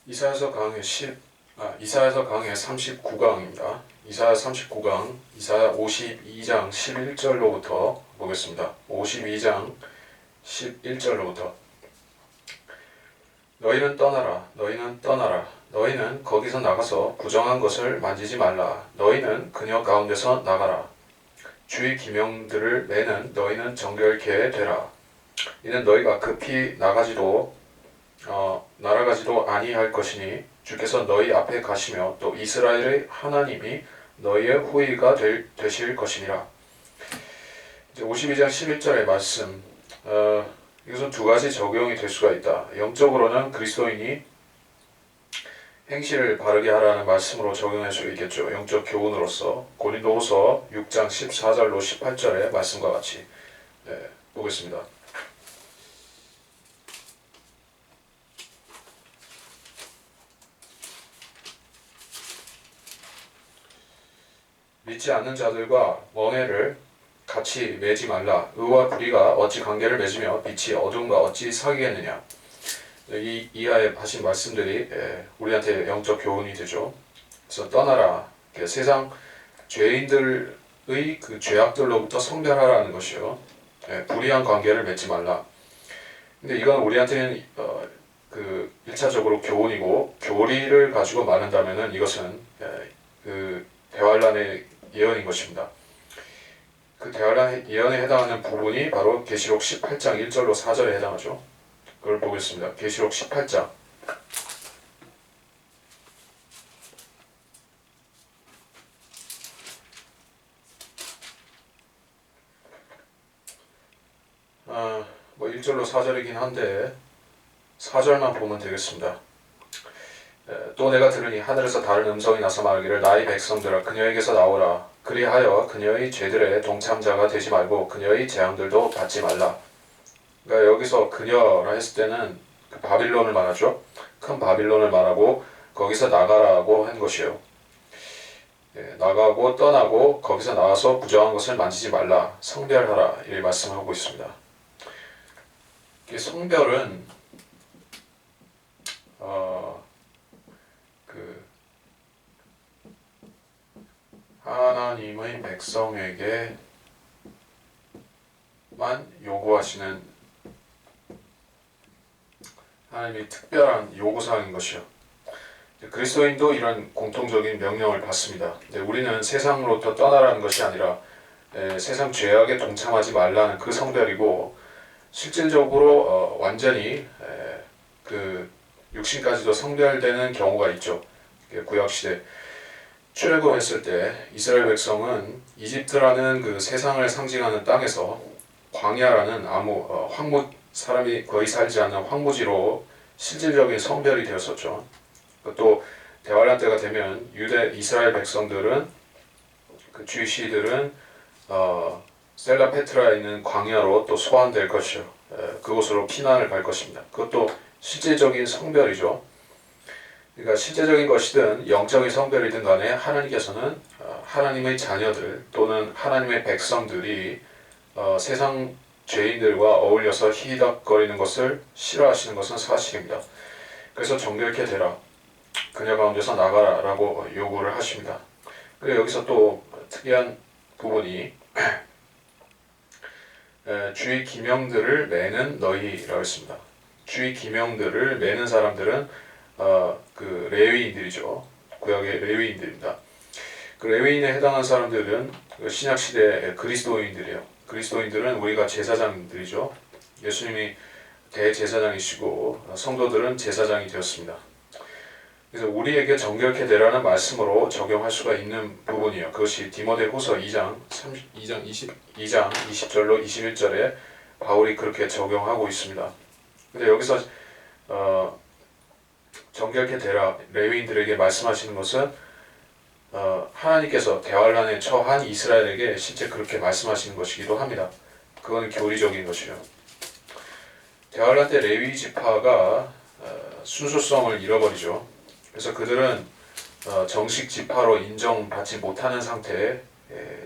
이사야서 강의 39강입니다. 이사야 39강, 이사야 52장 11절로부터 보겠습니다. 52장 11절로부터 너희는 떠나라, 너희는 떠나라. 너희는 거기서 나가서 부정한 것을 만지지 말라. 너희는 그녀 가운데서 나가라. 주의 기명들을 매는 너희는 정결케 되라. 이는 너희가 급히 날아가지도 아니할 것이니 주께서 너희 앞에 가시며 또 이스라엘의 하나님이 너희의 후위가 되실 것이니라. 이제 52장 11절의 말씀, 이것은 두 가지 적용이 될 수가 있다. 영적으로는 그리스도인이 행실을 바르게 하라는 말씀으로 적용할 수 있겠죠. 영적 교훈으로서 고린도후서 6장 14절로 18절의 말씀과 같이 보겠습니다. 믿지 않는 자들과 멍에를 같이 매지 말라. 의와 불의가 어찌 관계를 맺으며 빛이 어둠과 어찌 사귀겠느냐. 이 이하에 하신 말씀들이 우리한테 영적 교훈이 되죠. 그래서 떠나라. 세상 죄인들의 그 죄악들로부터 성별하라는 것이요. 불의한 관계를 맺지 말라. 근데 이건 우리한테는 그 1차적으로 교훈이고, 교리를 가지고 말한다면은 이것은 그 대환란의 예언인 것입니다. 그 대환란 예언에 해당하는 부분이 바로 계시록 18장 1절로 4절에 해당하죠. 그걸 보겠습니다. 계시록 18장. 뭐 1절로 4절이긴 한데 4절만 보면 되겠습니다. 또 내가 들으니 하늘에서 다른 음성이 나서 말하기를 나의 백성들아 그녀에게서 나오라. 그리하여 그녀의 죄들의 동참자가 되지 말고 그녀의 재앙들도 받지 말라. 그러니까 여기서 그녀라 했을 때는 그 바빌론을 말하죠. 큰 바빌론을 말하고 거기서 나가라고 한 것이에요. 나가고 떠나고 거기서 나와서 부정한 것을 만지지 말라. 성별하라. 이 말씀하고 있습니다. 이 성별은 하나님의 백성에게만 요구하시는 하나님의 특별한 요구사항인 것이요. 그리스도인도 이런 공통적인 명령을 받습니다. 우리는 세상으로부터 떠나라는 것이 아니라 세상 죄악에 동참하지 말라는 그 성별이고, 실질적으로 완전히 그 육신까지도 성별되는 경우가 있죠. 구약시대 출애굽했을 때 이스라엘 백성은 이집트라는 그 세상을 상징하는 땅에서 광야라는 황무, 사람이 거의 살지 않는 황무지로 실질적인 성별이 되었었죠. 또 대환란 때가 되면 이스라엘 백성들은, 그 주시들은 셀라 페트라에 있는 광야로 또 소환될 것이요. 그곳으로 피난을 갈 것입니다. 그것도 실질적인 성별이죠. 그러니까 실제적인 것이든 영적인 성별이든 간에 하나님께서는 하나님의 자녀들 또는 하나님의 백성들이 세상 죄인들과 어울려서 희덕거리는 것을 싫어하시는 것은 사실입니다. 그래서 정결케 되라. 그녀 가운데서 나가라 라고 요구를 하십니다. 그리고 여기서 또 특이한 부분이 주의 기명들을 매는 너희라고 했습니다. 주의 기명들을 매는 사람들은 그 레위인들이죠. 구약의 레위인들입니다. 그 레위인에 해당한 사람들은 신약 시대 그리스도인들이에요. 그리스도인들은 우리가 제사장들이죠. 예수님이 대제사장이시고 성도들은 제사장이 되었습니다. 그래서 우리에게 정결케 되라는 말씀으로 적용할 수가 있는 부분이에요. 그것이 디모데후서 2장 20절로 21절에 바울이 그렇게 적용하고 있습니다. 근데 여기서 정결케 되라 레위인들에게 말씀하시는 것은 하나님께서 대환란에 처한 이스라엘에게 실제 그렇게 말씀하시는 것이기도 합니다. 그건 교리적인 것이요. 대환란 때 레위 지파가 순수성을 잃어버리죠. 그래서 그들은 정식 지파로 인정받지 못하는 상태에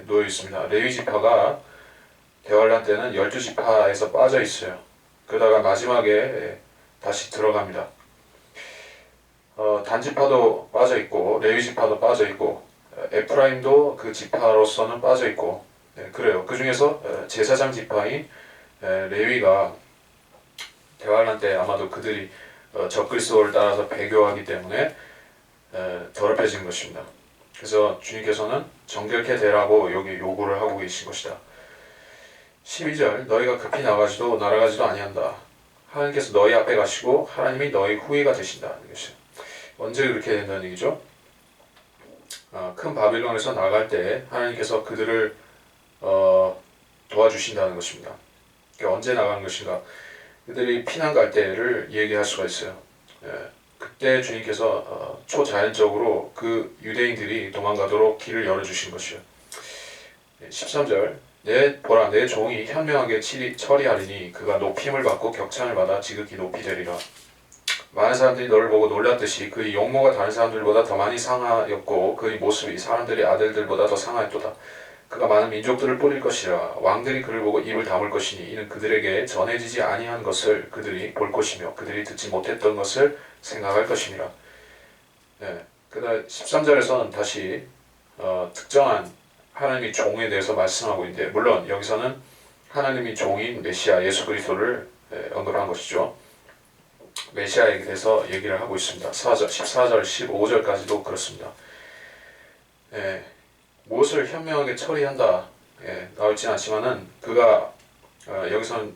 놓여 있습니다. 레위 지파가 대환란 때는 12지파에서 빠져 있어요. 그러다가 마지막에 다시 들어갑니다. 단 지파도 빠져 있고 레위 지파도 빠져 있고 에프라임도 그 지파로서는 빠져 있고 그래요. 그 중에서 제사장 지파인 레위가 대환란 때 아마도 그들이 적그리스도를 따라서 배교하기 때문에 더럽혀진 것입니다. 그래서 주님께서는 정결케 되라고 여기 요구를 하고 계신 것이다. 12절 너희가 급히 나가지도 날아가지도 아니한다. 하나님께서 너희 앞에 가시고 하나님이 너희 후위가 되신다. 언제 그렇게 된다는 얘기죠? 큰 바빌론에서 나갈 때 하나님께서 그들을 도와주신다는 것입니다. 언제 나가는 것인가? 그들이 피난 갈 때를 얘기할 수가 있어요. 그때 주님께서 초자연적으로 그 유대인들이 도망가도록 길을 열어주신 것이요. 13절 보라 내 종이 현명하게 처리하리니 그가 높임을 받고 격찬을 받아 지극히 높이 되리라. 많은 사람들이 너를 보고 놀랐듯이 그의 용모가 다른 사람들보다 더 많이 상하였고 그의 모습이 사람들의 아들들보다 더 상하였도다. 그가 많은 민족들을 뿌릴 것이라. 왕들이 그를 보고 입을 다물 것이니 이는 그들에게 전해지지 아니한 것을 그들이 볼 것이며 그들이 듣지 못했던 것을 생각할 것이니라. 그다음 13절에서는 다시 특정한 하나님의 종에 대해서 말씀하고 있는데 물론 여기서는 하나님의 종인 메시아 예수 그리스도를 언급한 것이죠. 메시아에 대해서 얘기를 하고 있습니다. 14절, 15절까지도 그렇습니다. 무엇을 현명하게 처리한다 나올지는 않지만은 그가 여기서는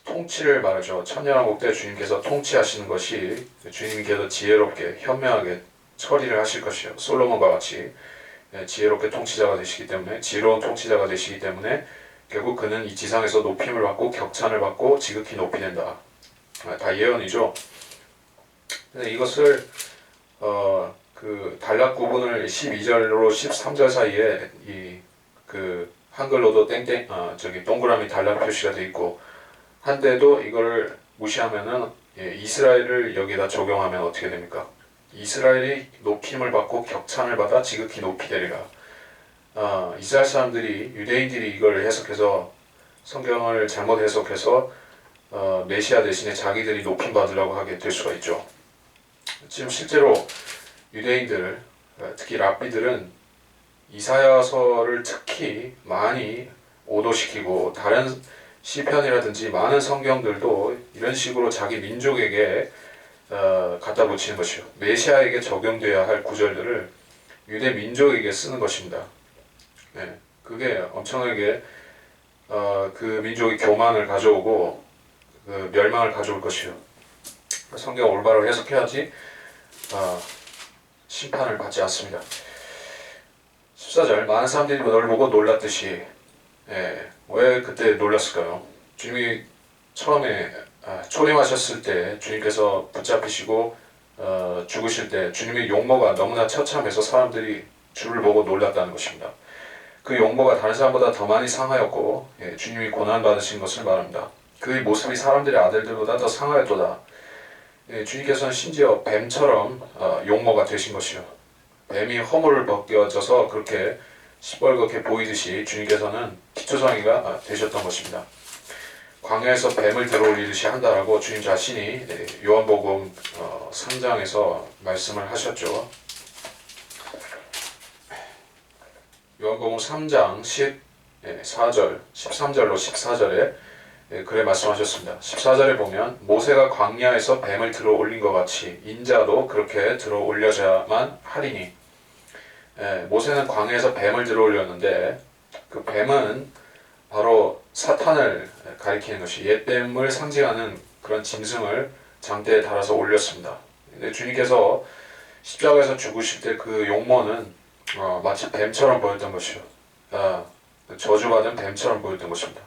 통치를 말하죠. 천년왕국 때 주님께서 통치하시는 것이 주님께서 지혜롭게 현명하게 처리를 하실 것이요. 솔로몬과 같이 지혜롭게 통치자가 되시기 때문에 지혜로운 통치자가 되시기 때문에 결국 그는 이 지상에서 높임을 받고 격찬을 받고 지극히 높이 된다. 다 예언이죠. 근데 이것을 그 단락 구분을 12절로 13절 사이에 그 한글로도 동그라미 단락 표시가 되어 있고 한데도 이걸 무시하면은 이스라엘을 여기다 적용하면 어떻게 됩니까? 이스라엘이 높임을 받고 격찬을 받아 지극히 높이 되리라. 이스라엘 사람들이 유대인들이 이걸 해석해서 성경을 잘못 해석해서 메시아 대신에 자기들이 높임 받으려고 하게 될 수가 있죠. 지금 실제로 유대인들 특히 랍비들은 이사야서를 특히 많이 오도시키고 다른 시편이라든지 많은 성경들도 이런 식으로 자기 민족에게 갖다 붙이는 것이요. 메시아에게 적용되어야 할 구절들을 유대 민족에게 쓰는 것입니다. 그게 엄청나게 그 민족의 교만을 가져오고 그 멸망을 가져올 것이요. 성경 올바로 해석해야지 심판을 받지 않습니다. 14절 많은 사람들이 너를 보고 놀랐듯이 왜 그때 놀랐을까요? 주님이 처음에 초림하셨을 때 주님께서 붙잡히시고 죽으실 때 주님의 용모가 너무나 처참해서 사람들이 주를 보고 놀랐다는 것입니다. 그 용모가 다른 사람보다 더 많이 상하였고 주님이 고난받으신 것을 말합니다. 그의 모습이 사람들의 아들들보다 더 상하였도다. 주님께서는 심지어 뱀처럼 용모가 되신 것이요. 뱀이 허물을 벗겨져서 그렇게 시뻘겋게 보이듯이 주님께서는 피투성이가 되셨던 것입니다. 광야에서 뱀을 들어올리듯이 한다라고 주님 자신이 요한복음 3장에서 말씀을 하셨죠. 요한복음 3장 14절, 13절로 14절에 그래 말씀하셨습니다. 14절에 보면 모세가 광야에서 뱀을 들어올린 것 같이 인자도 그렇게 들어올려야만 하리니 모세는 광야에서 뱀을 들어올렸는데 그 뱀은 바로 사탄을 가리키는 것이 옛뱀을 상징하는 그런 짐승을 장대에 달아서 올렸습니다. 근데 주님께서 십자가에서 죽으실 때 그 용모는 마치 뱀처럼 보였던 것이요. 저주받은 뱀처럼 보였던 것입니다.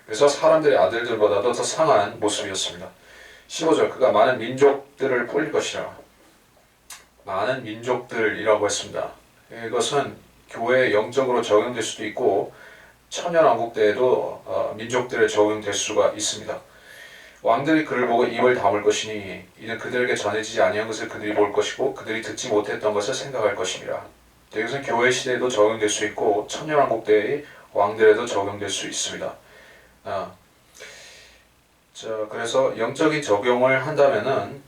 그래서 사람들의 아들들보다도 더 상한 모습이었습니다. 15절 그가 많은 민족들을 뿌릴 것이라. 많은 민족들이라고 했습니다. 이것은 교회에 영적으로 적용될 수도 있고 천년왕국 때에도 민족들에 적용될 수가 있습니다. 왕들이 그를 보고 입을 다물 것이니 이는 그들에게 전해지지 아니한 것을 그들이 볼 것이고 그들이 듣지 못했던 것을 생각할 것입니다. 이것은 교회 시대에도 적용될 수 있고 천년왕국 때의 왕들에도 적용될 수 있습니다. 그래서 영적인 적용을 한다면은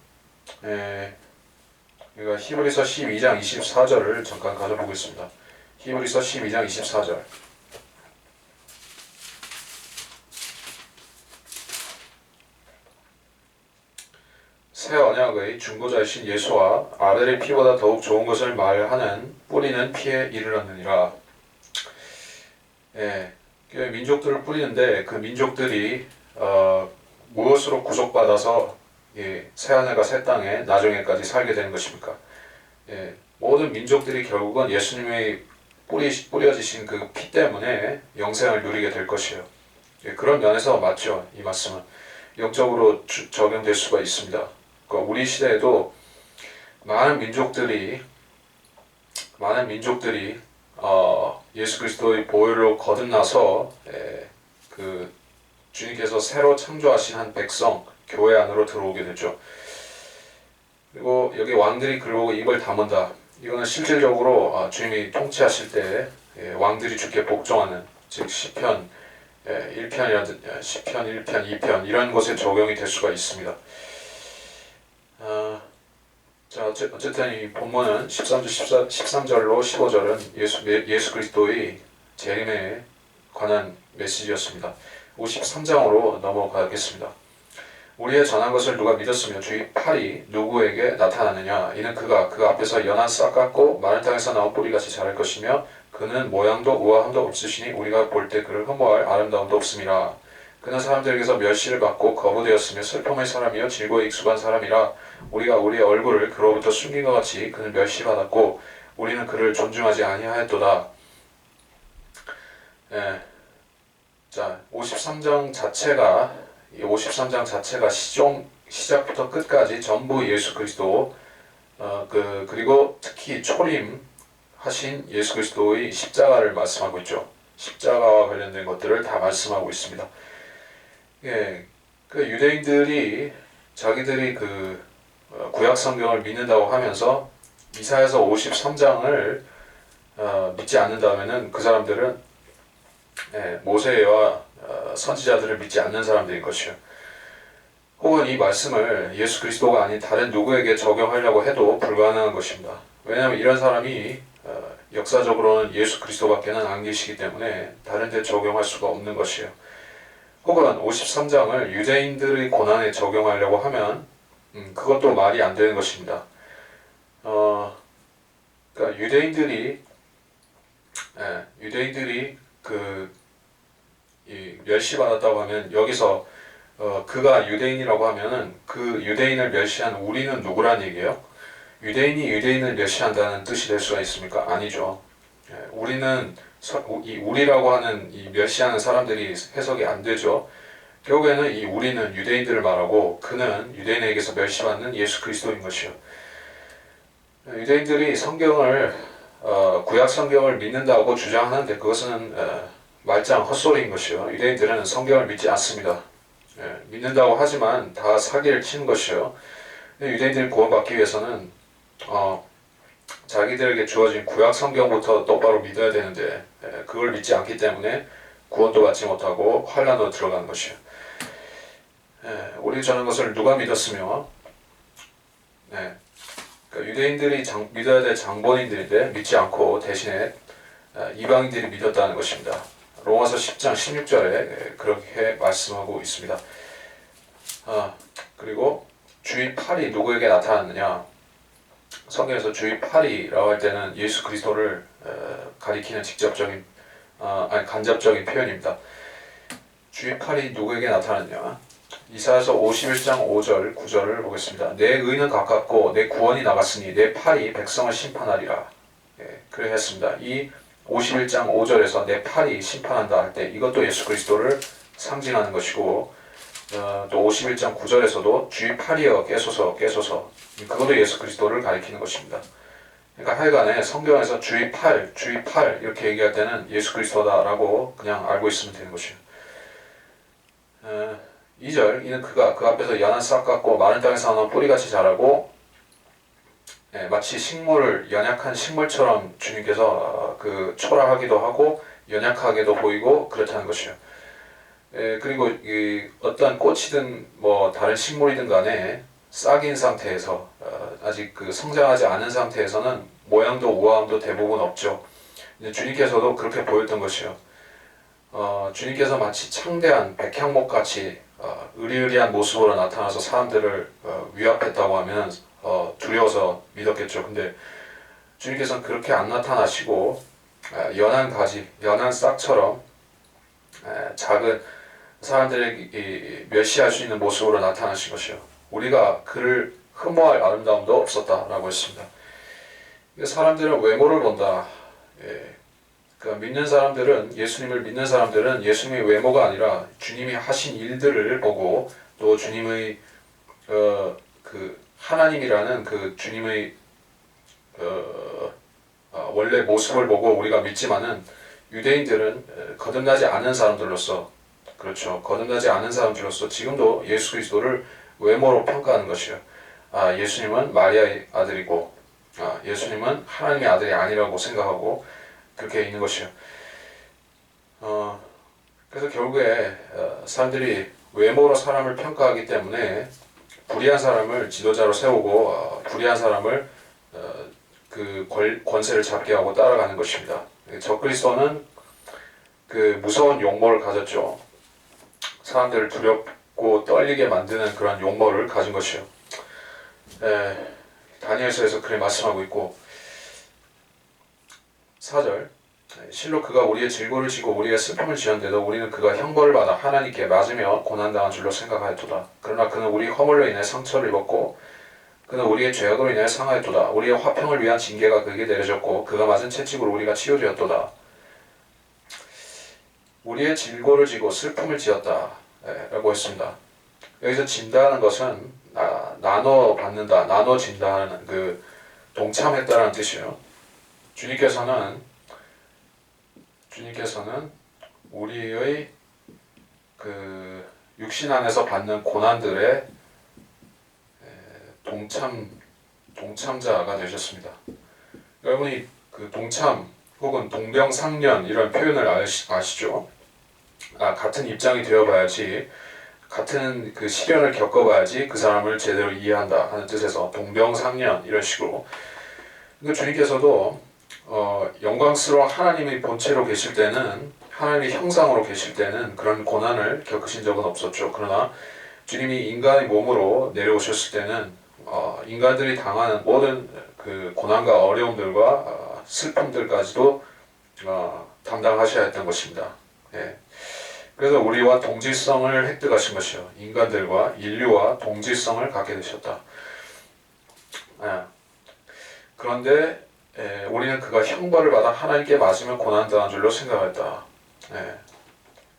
우리가 히브리서 12장 24절을 잠깐 가져보겠습니다. 히브리서 12장 24절. 새 언약의 중보자이신 예수와 아벨의 피보다 더욱 좋은 것을 말하는 뿌리는 피에 이르렀느니라. 민족들을 뿌리는데 그 민족들이 무엇으로 구속받아서 새하늘과 새 땅에 나중에까지 살게 되는 것입니까? 모든 민족들이 결국은 예수님의 뿌려지신 그 피 때문에 영생을 누리게 될 것이에요. 그런 면에서 맞죠. 이 말씀은 영적으로 적용될 수가 있습니다. 그러니까 우리 시대에도 많은 민족들이 예수 그리스도의 보혈로 거듭나서 그 주님께서 새로 창조하신 한 백성 교회 안으로 들어오게 되죠. 그리고 여기 왕들이 그러고 입을 다문다. 이거는 실질적으로 주님이 통치하실 때 왕들이 주께 복종하는, 즉 시편 1편이라든지 시편 1편, 2편 이런 것에 적용이 될 수가 있습니다. 자, 어쨌든 이 본문은 13절로 15절은 예수 그리스도의 재림에 관한 메시지였습니다. 53장으로 넘어가겠습니다. 우리의 전한 것을 누가 믿었으며 주의 팔이 누구에게 나타나느냐? 이는 그가 그 앞에서 연한 싹 같고 마른 땅에서 나온 뿌리같이 자랄 것이며 그는 모양도 우아함도 없으시니 우리가 볼 때 그를 흠모할 아름다움도 없음이라. 그는 사람들에게서 멸시를 받고 거부되었으며 슬픔의 사람이요 질고에 익숙한 사람이라. 우리가 우리의 얼굴을 그로부터 숨긴 것 같이 그는 멸시받았고 우리는 그를 존중하지 아니하였도다. 자, 53장 자체가 시작부터 끝까지 전부 예수 그리스도 그리고 특히 초림하신 예수 그리스도의 십자가를 말씀하고 있죠. 십자가와 관련된 것들을 다 말씀하고 있습니다. 그 유대인들이 자기들이 구약 성경을 믿는다고 하면서 이사야서 53장을 믿지 않는다면은 그 사람들은 모세와 선지자들을 믿지 않는 사람들인 것이요. 혹은 이 말씀을 예수 그리스도가 아닌 다른 누구에게 적용하려고 해도 불가능한 것입니다. 왜냐하면 이런 사람이 역사적으로는 예수 그리스도밖에는 안 계시기 때문에 다른 데 적용할 수가 없는 것이요. 혹은 53장을 유대인들의 고난에 적용하려고 하면 그것도 말이 안 되는 것입니다. 그러니까 유대인들이 멸시받았다고 하면 여기서 그가 유대인이라고 하면은 그 유대인을 멸시한 우리는 누구란 얘기예요? 유대인이 유대인을 멸시한다는 뜻이 될 수가 있습니까? 아니죠. 우리라고 하는 이 멸시하는 사람들이 해석이 안 되죠. 결국에는 이 우리는 유대인들을 말하고 그는 유대인에게서 멸시받는 예수 그리스도인 것이요. 유대인들이 구약 성경을 믿는다고 주장하는데 그것은 말짱 헛소리인 것이요. 유대인들은 성경을 믿지 않습니다. 믿는다고 하지만 다 사기를 치는 것이요. 유대인들이 구원받기 위해서는 자기들에게 주어진 구약 성경부터 똑바로 믿어야 되는데 그걸 믿지 않기 때문에 구원도 받지 못하고 환난으로 들어가는 것이요. 우리 전한 것을 누가 믿었으며 그러니까 유대인들이 믿어야 될 장본인들인데 믿지 않고 대신에 이방인들이 믿었다는 것입니다. 로마서 10장 16절에 그렇게 말씀하고 있습니다. 그리고 주의 팔이 누구에게 나타났느냐? 성경에서 주의 팔이라고 할 때는 예수 그리스도를 가리키는 간접적인 표현입니다. 주의 팔이 누구에게 나타났냐? 이사야서 51장 5절 9절을 보겠습니다. 내 의는 가깝고 내 구원이 나갔으니 내 팔이 백성을 심판하리라. 그래 했습니다. 이 51장 5절에서 내 팔이 심판한다 할 때 이것도 예수 그리스도를 상징하는 것이고 또 51장 9절에서도 주의 팔이여 깨소서 그것도 예수 그리스도를 가리키는 것입니다. 그러니까 하여간에 성경에서 주의 팔 이렇게 얘기할 때는 예수 그리스도다라고 그냥 알고 있으면 되는 것이에요. 2절 이는 그가 그 앞에서 연한 싹 같고 마른 땅에서 나온 뿌리같이 자라고 마치 연약한 식물처럼 주님께서 초라하기도 하고 연약하게도 보이고 그렇다는 것이에요. 그리고 어떤 꽃이든 다른 식물이든 간에 싹인 상태에서 아직 그 성장하지 않은 상태에서는 모양도 우아함도 대부분 없죠. 주님께서도 그렇게 보였던 것이요. 주님께서 마치 창대한 백향목같이 의리의리한 모습으로 나타나서 사람들을 위압했다고 하면 두려워서 믿었겠죠. 근데 주님께서는 그렇게 안 나타나시고 연한 가지, 연한 싹처럼 작은 사람들에게 멸시할 수 있는 모습으로 나타나신 것이요. 우리가 그를 흠모할 아름다움도 없었다라고 했습니다. 사람들은 외모를 본다. 그러니까 믿는 사람들은, 예수님을 믿는 사람들은 예수님의 외모가 아니라 주님이 하신 일들을 보고 또 주님의 그 하나님이라는 그 주님의 원래 모습을 보고 우리가 믿지만은, 유대인들은 거듭나지 않은 사람들로서, 그렇죠, 거듭나지 않은 사람들로서 지금도 예수 그리스도를 외모로 평가하는 것이요. 예수님은 마리아의 아들이고 예수님은 하나님의 아들이 아니라고 생각하고 그렇게 있는 것이요. 그래서 결국에 사람들이 외모로 사람을 평가하기 때문에 불의한 사람을 지도자로 세우고 불의한 사람을 그 권세를 잡게 하고 따라가는 것입니다. 적그리스도는 그 무서운 용모를 가졌죠. 사람들을 두렵고 떨리게 만드는 그런 용모를 가진 것이요. 다니엘서에서 그렇게 말씀하고 있고, 4절, 실로 그가 우리의 질고를 지고 우리의 슬픔을 지었는데도 우리는 그가 형벌을 받아 하나님께 맞으며 고난당한 줄로 생각하였도다. 그러나 그는 우리 허물로 인해 상처를 입었고 그는 우리의 죄악으로 인해 상하였도다. 우리의 화평을 위한 징계가 그에게 내려졌고 그가 맞은 채찍으로 우리가 치유되었도다. 우리의 질고를 지고 슬픔을 지었다 라고 했습니다. 여기서 진다는 것은 나눠 받는다, 나눠진다는 그 동참했다라는 뜻이에요. 주님께서는 우리의 그 육신 안에서 받는 고난들의 동참자가 되셨습니다. 여러분이 그 동참 혹은 동병상련 이런 표현을 아시죠? 같은 입장이 되어봐야지, 같은 그 시련을 겪어봐야지 그 사람을 제대로 이해한다 하는 뜻에서 동병상련 이런 식으로. 그러니까 주님께서도 영광스러운 하나님의 본체로 계실 때는, 하나님의 형상으로 계실 때는 그런 고난을 겪으신 적은 없었죠. 그러나 주님이 인간의 몸으로 내려오셨을 때는 인간들이 당하는 모든 그 고난과 어려움들과 슬픔들까지도 담당하셔야 했던 것입니다. 그래서 우리와 동질성을 획득하신 것이요. 인간들과 인류와 동질성을 갖게 되셨다. 그런데 우리는 그가 형벌을 받아 하나님께 맞으며 고난당한 줄로 생각했다.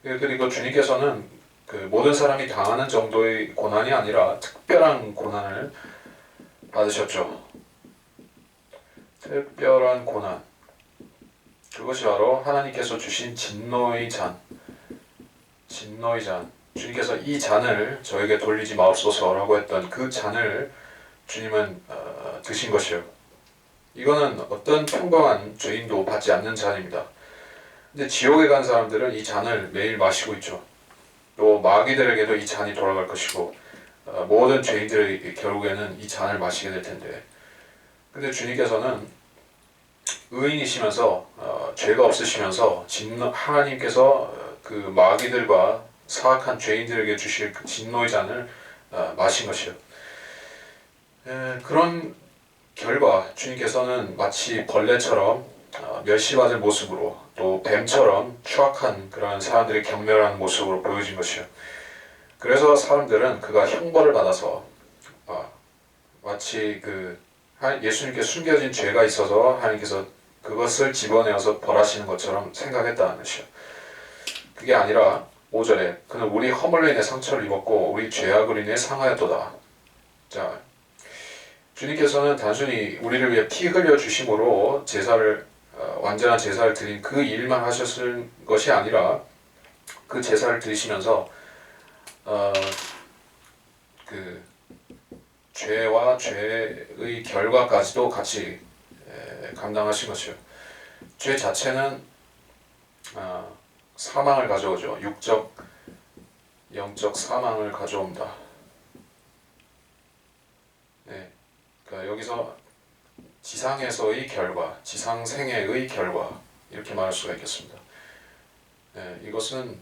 그리고 주님께서는 그 모든 사람이 당하는 정도의 고난이 아니라 특별한 고난을 받으셨죠. 특별한 고난. 그것이 바로 하나님께서 주신 진노의 잔. 주님께서 이 잔을 저에게 돌리지 마옵소서라고 했던 그 잔을 주님은 드신 것이에요. 이거는 어떤 평범한 죄인도 받지 않는 잔입니다. 근데 지옥에 간 사람들은 이 잔을 매일 마시고 있죠. 또 마귀들에게도 이 잔이 돌아갈 것이고 모든 죄인들이 결국에는 이 잔을 마시게 될 텐데, 근데 주님께서는 의인이시면서 죄가 없으시면서 하나님께서 그 마귀들과 사악한 죄인들에게 주실 그 진노의 잔을 마신 것이요. 그런 결과 주님께서는 마치 벌레처럼 멸시받을 모습으로, 또 뱀처럼 추악한 그런 사람들이 경멸하는 모습으로 보여진 것이요. 그래서 사람들은 그가 형벌을 받아서 마치 그 예수님께 숨겨진 죄가 있어서 하나님께서 그것을 집어내어서 벌하시는 것처럼 생각했다는 것이요. 그게 아니라 5절에 그는 우리 허물로 인해 상처를 입었고 우리 죄악으로 인해 상하였도다. 자, 주님께서는 단순히 우리를 위해 피 흘려 주심으로 완전한 제사를 드린 그 일만 하셨을 것이 아니라, 그 제사를 드리시면서 그 죄와 죄의 결과까지도 같이 감당하신 것이요. 죄 자체는 사망을 가져오죠. 육적, 영적 사망을 가져옵니다. 여기서 지상에서의 결과, 지상생애의 결과 이렇게 말할 수가 있겠습니다. 이것은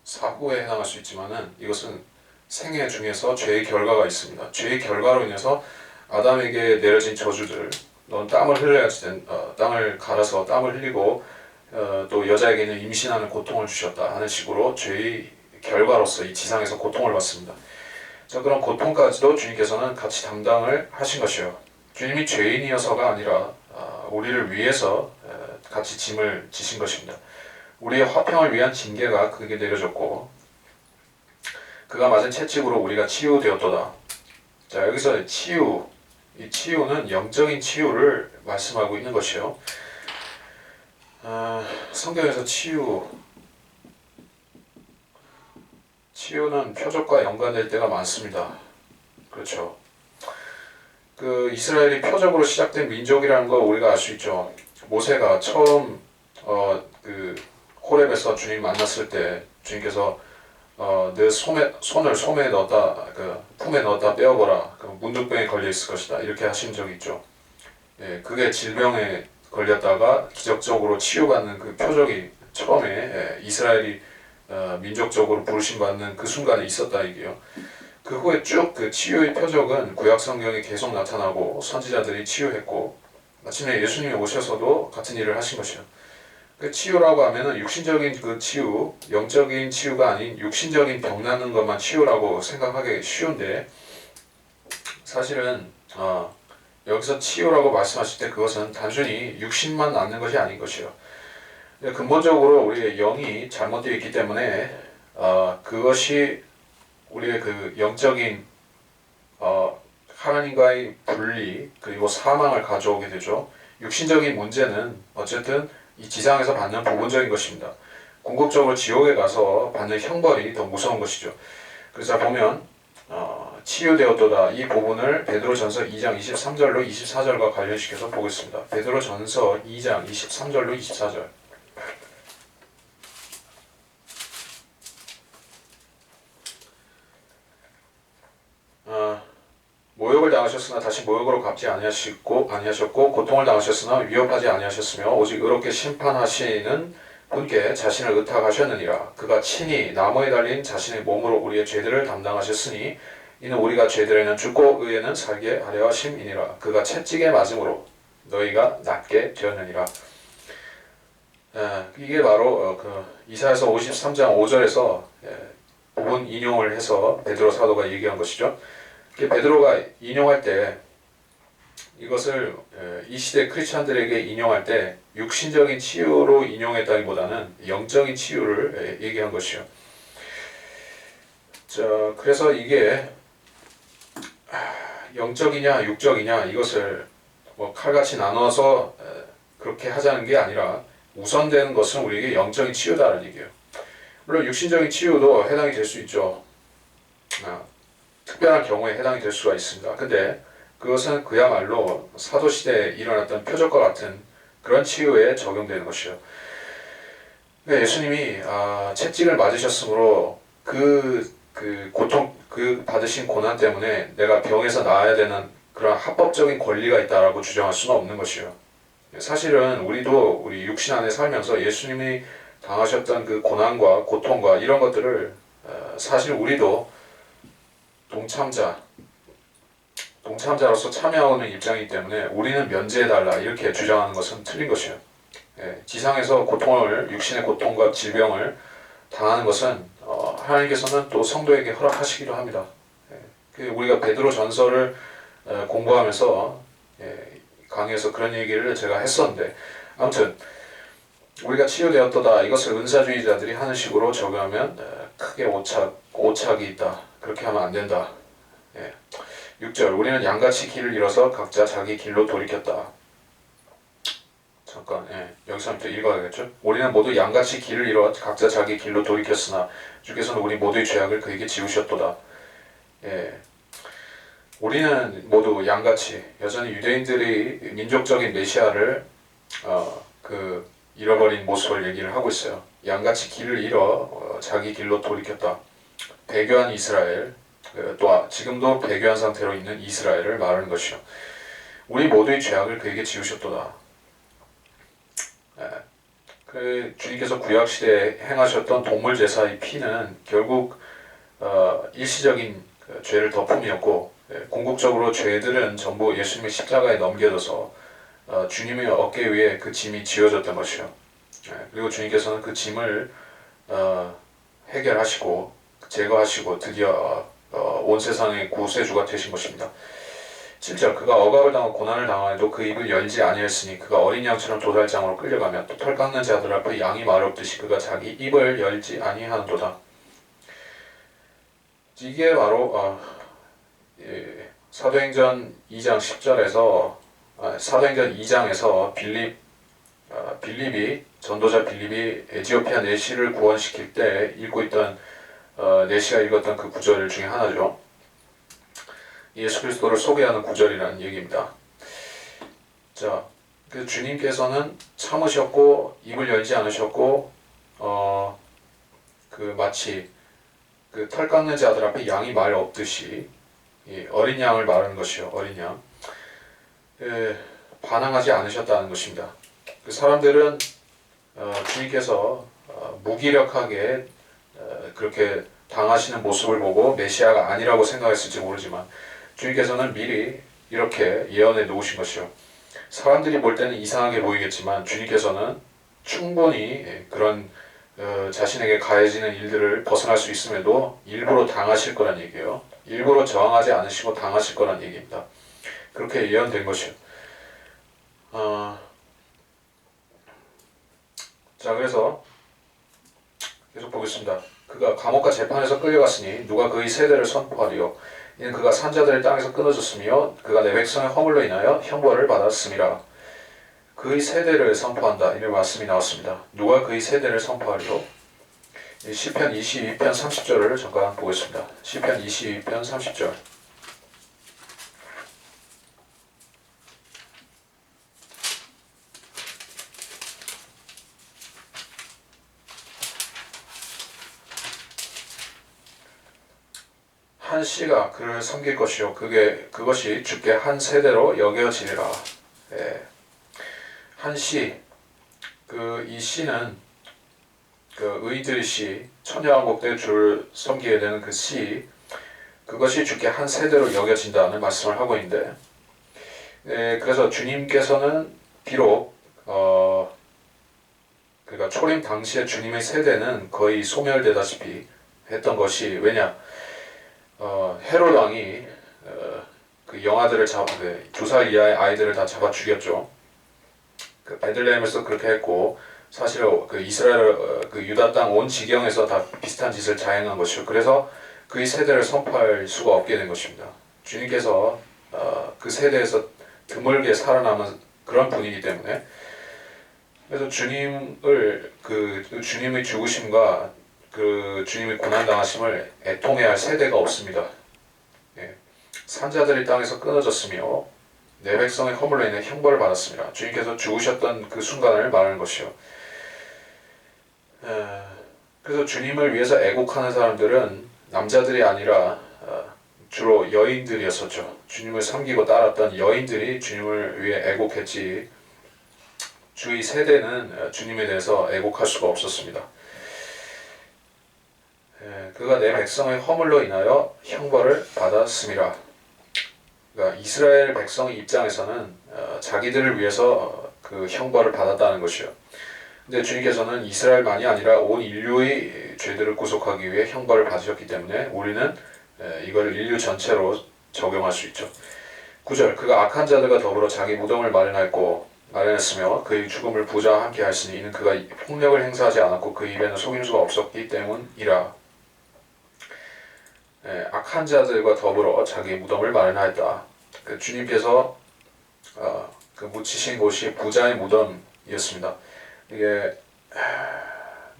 사후에 해당할 수 있지만은 이것은 생애 중에서 죄의 결과가 있습니다. 죄의 결과로 인해서 아담에게 내려진 저주들, 넌 땀을 흘려야지 땅을 갈아서 땀을 흘리고 또 여자에게는 임신하는 고통을 주셨다 하는 식으로 죄의 결과로서 이 지상에서 고통을 받습니다. 자, 그런 고통까지도 주님께서는 같이 담당을 하신 것이요. 주님이 죄인이어서가 아니라 우리를 위해서 같이 짐을 지신 것입니다. 우리의 화평을 위한 징계가 그에게 내려졌고 그가 맞은 채찍으로 우리가 치유되었도다. 자, 여기서 치유, 이 치유는 영적인 치유를 말씀하고 있는 것이요. 성경에서 치유는 표적과 연관될 때가 많습니다. 그렇죠. 이스라엘이 표적으로 시작된 민족이라는 거 우리가 알 수 있죠. 모세가 처음 호렙에서 주님 만났을 때 주님께서 내 손을 소매에 넣었다, 품에 넣었다 빼어보라. 문둥병에 걸려 있을 것이다. 이렇게 하신 적이 있죠. 그게 질병에 걸렸다가 기적적으로 치유받는 그 표적이 처음에 이스라엘이 민족적으로 부르심받는 그 순간에 있었다 이게요. 그 후에 쭉 그 치유의 표적은 구약 성경에 계속 나타나고 선지자들이 치유했고 마침내 예수님이 오셔서도 같은 일을 하신 것이요. 그 치유라고 하면은 육신적인 그 치유, 영적인 치유가 아닌 육신적인 병 낫는 것만 치유라고 생각하기 쉬운데 사실은 여기서 치유라고 말씀하실 때 그것은 단순히 육신만 낫는 것이 아닌 것이요. 근본적으로 우리의 영이 잘못되어 있기 때문에 그것이 우리의 그 영적인 하나님과의 분리 그리고 사망을 가져오게 되죠. 육신적인 문제는 어쨌든 이 지상에서 받는 부분적인 것입니다. 궁극적으로 지옥에 가서 받는 형벌이 더 무서운 것이죠. 그래서 보면 치유되었도다 이 부분을 베드로전서 2장 23절로 24절과 관련시켜서 보겠습니다. 베드로전서 2장 23절로 24절. 모욕을 당하셨으나 다시 모욕으로 갚지 아니하셨고 고통을 당하셨으나 위협하지 아니하셨으며 오직 의롭게 심판하시는 분께 자신을 의탁하셨느니라. 그가 친히 나무에 달린 자신의 몸으로 우리의 죄들을 담당하셨으니 이는 우리가 죄들에는 죽고 의에는 살게 하려 하심이니라. 그가 채찍에 맞음으로 너희가 낫게 되었느니라. 이게 바로 이사야서 53장 5절에서 부분 인용을 해서 베드로 사도가 얘기한 것이죠. 베드로가 인용할 때 이것을 이 시대 크리스찬들에게 인용할 때 육신적인 치유로 인용했다기보다는 영적인 치유를 얘기한 것이요. 그래서 이게 영적이냐 육적이냐 이것을 칼같이 나눠서 그렇게 하자는 게 아니라 우선되는 것은 우리에게 영적인 치유다라는 얘기예요. 물론 육신적인 치유도 해당이 될 수 있죠. 특별한 경우에 해당이 될 수가 있습니다. 근데 그것은 그야말로 사도시대에 일어났던 표적과 같은 그런 치유에 적용되는 것이요. 그러니까 예수님이 채찍을 맞으셨으므로 그 고통, 그 받으신 고난 때문에 내가 병에서 나아야 되는 그런 합법적인 권리가 있다라고 주장할 수는 없는 것이요. 사실은 우리도 우리 육신 안에 살면서 예수님이 당하셨던 그 고난과 고통과 이런 것들을 사실 우리도 동참자로서 참여하고 있는 입장이기 때문에 우리는 면제해달라 이렇게 주장하는 것은 틀린 것이에요. 지상에서 육신의 고통과 질병을 당하는 것은 하나님께서는 또 성도에게 허락하시기도 합니다. 우리가 베드로 전서를 공부하면서 강의에서 그런 얘기를 제가 했었는데 아무튼 우리가 치유되었도다 이것을 은사주의자들이 하는 식으로 적용하면 크게 오착이 있다. 그렇게 하면 안 된다. 6절 우리는 양같이 길을 잃어서 각자 자기 길로 돌이켰다. 잠깐 여기서부터 읽어야겠죠. 우리는 모두 양같이 길을 잃어 각자 자기 길로 돌이켰으나 주께서는 우리 모두의 죄악을 그에게 지우셨도다. 우리는 모두 양같이 여전히 유대인들이 민족적인 메시아를 잃어버린 모습을 얘기를 하고 있어요. 양같이 길을 잃어 자기 길로 돌이켰다. 배교한 이스라엘, 또 지금도 배교한 상태로 있는 이스라엘을 말하는 것이요. 우리 모두의 죄악을 그에게 지우셨도다. 그 주님께서 구약 시대에 행하셨던 동물 제사의 피는 결국 일시적인 죄를 덮음이었고, 궁극적으로 죄들은 전부 예수님의 십자가에 넘겨져서 주님의 어깨 위에 그 짐이 지어졌던 것이요. 그리고 주님께서는 그 짐을 해결하시고 제거하시고 드디어 온 세상의 구세주가 되신 것입니다. 7절 그가 억압을 당하고 고난을 당하여도 그 입을 열지 아니하였으니 그가 어린 양처럼 도살장으로 끌려가며 또 털 깎는 자들 앞에 양이 말 없듯이 그가 자기 입을 열지 아니하는도다. 이게 바로 사도행전 2장 10절에서 사도행전 2장에서 빌립이 전도자 빌립이 에티오피아 내시를 구원시킬 때 읽고 있던 내시가 읽었던 그 구절 중에 하나죠. 예수 그리스도를 소개하는 구절이라는 얘기입니다. 자, 그 주님께서는 참으셨고 입을 열지 않으셨고 그 마치 그 털 깎는 자들 앞에 양이 말 없듯이 어린 양을 말하는 것이요. 어린 양. 반항하지 않으셨다는 것입니다. 그 사람들은 주님께서 무기력하게 그렇게 당하시는 모습을 보고 메시아가 아니라고 생각했을지 모르지만 주님께서는 미리 이렇게 예언해 놓으신 것이요. 사람들이 볼 때는 이상하게 보이겠지만 주님께서는 충분히 그런 자신에게 가해지는 일들을 벗어날 수 있음에도 일부러 당하실 거란 얘기예요. 일부러 저항하지 않으시고 당하실 거란 얘기입니다. 그렇게 예언된 것이요. 자, 그래서 계속 보겠습니다. 그가 감옥과 재판에서 끌려갔으니 누가 그의 세대를 선포하리요. 이는 그가 산자들의 땅에서 끊어졌으며 그가 내 백성의 허물로 인하여 형벌을 받았음이라. 그의 세대를 선포한다. 이런 말씀이 나왔습니다. 누가 그의 세대를 선포하리요? 시편 22편 30절을 잠깐 보겠습니다. 시편 22편 30절. 한 씨가 그를 섬길 것이요 그것이 주께 한 세대로 여겨지리라. 한 씨, 이 씨는 그 의들 씨, 천여왕국 때 주를 섬기게 되는 그 씨, 그것이 주께 한 세대로 여겨진다는 말씀을 하고 있는데, 그래서 주님께서는 비록 그러니까 초림 당시에 주님의 세대는 거의 소멸되다시피 했던 것이 왜냐? 헤롯 왕이 그 영아들을 2살 이하의 아이들을 다 잡아 죽였죠. 그 베들레헴에서 그렇게 했고 사실 그 이스라엘 그 유다 땅 온 지경에서 다 비슷한 짓을 자행한 것이죠. 그래서 그의 세대를 선포할 수가 없게 된 것입니다. 주님께서 그 세대에서 드물게 살아남은 그런 분이기 때문에 그래서 주님을 주님의 죽으심과 그 주님의 고난 당하심을 애통해야 할 세대가 없습니다. 산자들이 땅에서 끊어졌으며 내 백성의 허물로 인해 형벌을 받았습니다. 주님께서 죽으셨던 그 순간을 말하는 것이요. 그래서 주님을 위해서 애곡하는 사람들은 남자들이 아니라 주로 여인들이었었죠. 주님을 섬기고 따랐던 여인들이 주님을 위해 애곡했지 주의 세대는 주님에 대해서 애곡할 수가 없었습니다. 그가 내 백성의 허물로 인하여 형벌을 받았음이라. 그러니까 이스라엘 백성의 입장에서는 자기들을 위해서 그 형벌을 받았다는 것이요. 근데 주님께서는 이스라엘만이 아니라 온 인류의 죄들을 구속하기 위해 형벌을 받으셨기 때문에 우리는 이걸 인류 전체로 적용할 수 있죠. 9절 그가 악한 자들과 더불어 자기 무덤을 마련했으며 그의 죽음을 부자와 함께 하였으니 이는 그가 폭력을 행사하지 않았고 그 입에는 속임수가 없었기 때문이라. 악한 자들과 더불어 자기 무덤을 마련하였다. 그 주님께서 그 묻히신 곳이 부자의 무덤이었습니다. 이게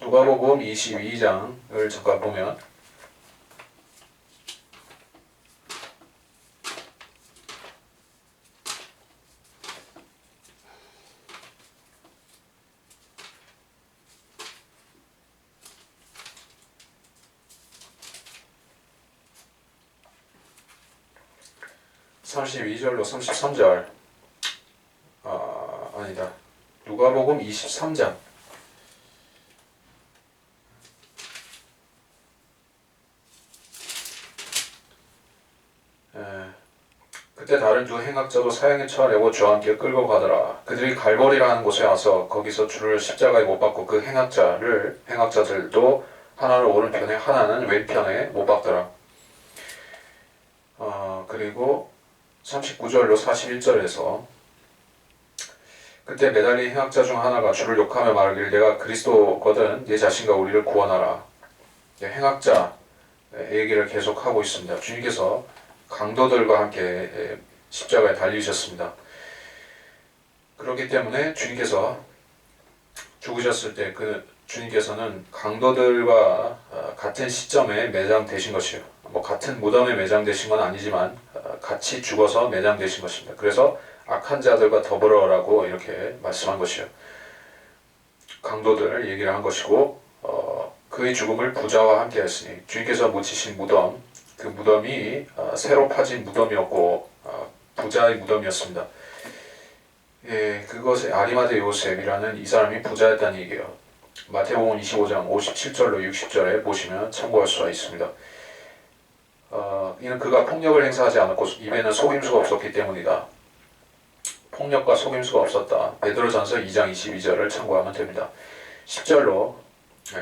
누가복음 22장을 잠깐 보면 32절로 33절 아니다. 누가복음 23장 그때 다른 두 행악자도 사형에 처하려고 주와 함께 끌고 가더라. 그들이 갈보리라는 곳에 와서 거기서 주를 십자가에 못 박고 그 행악자들도 하나는 오른편에 하나는 왼편에 못 박더라. 그리고 39절로 41절에서 그때 매달린 행악자 중 하나가 주를 욕하며 말하기를 내가 그리스도거든 네 자신과 우리를 구원하라. 행악자 얘기를 계속하고 있습니다. 주님께서 강도들과 함께 십자가에 달리셨습니다. 그렇기 때문에 주님께서 죽으셨을 때 주님께서는 강도들과 같은 시점에 매장되신 것이요. 같은 무덤에 매장되신 건 아니지만 같이 죽어서 매장되신 것입니다. 그래서 악한 자들과 더불어라고 이렇게 말씀한 것이요. 강도들 얘기를 한 것이고 그의 죽음을 부자와 함께 했으니 주님께서 묻히신 무덤 그 무덤이 새로 파진 무덤이었고 부자의 무덤이었습니다. 그것에 아리마대 요셉이라는 이 사람이 부자였다는 얘기예요. 마태복음 25장 57절로 60절에 보시면 참고할 수가 있습니다. 이는 그가 폭력을 행사하지 않았고 입에는 속임수가 없었기 때문이다. 폭력과 속임수가 없었다. 베드로전서 2장 22절을 참고하면 됩니다. 10절로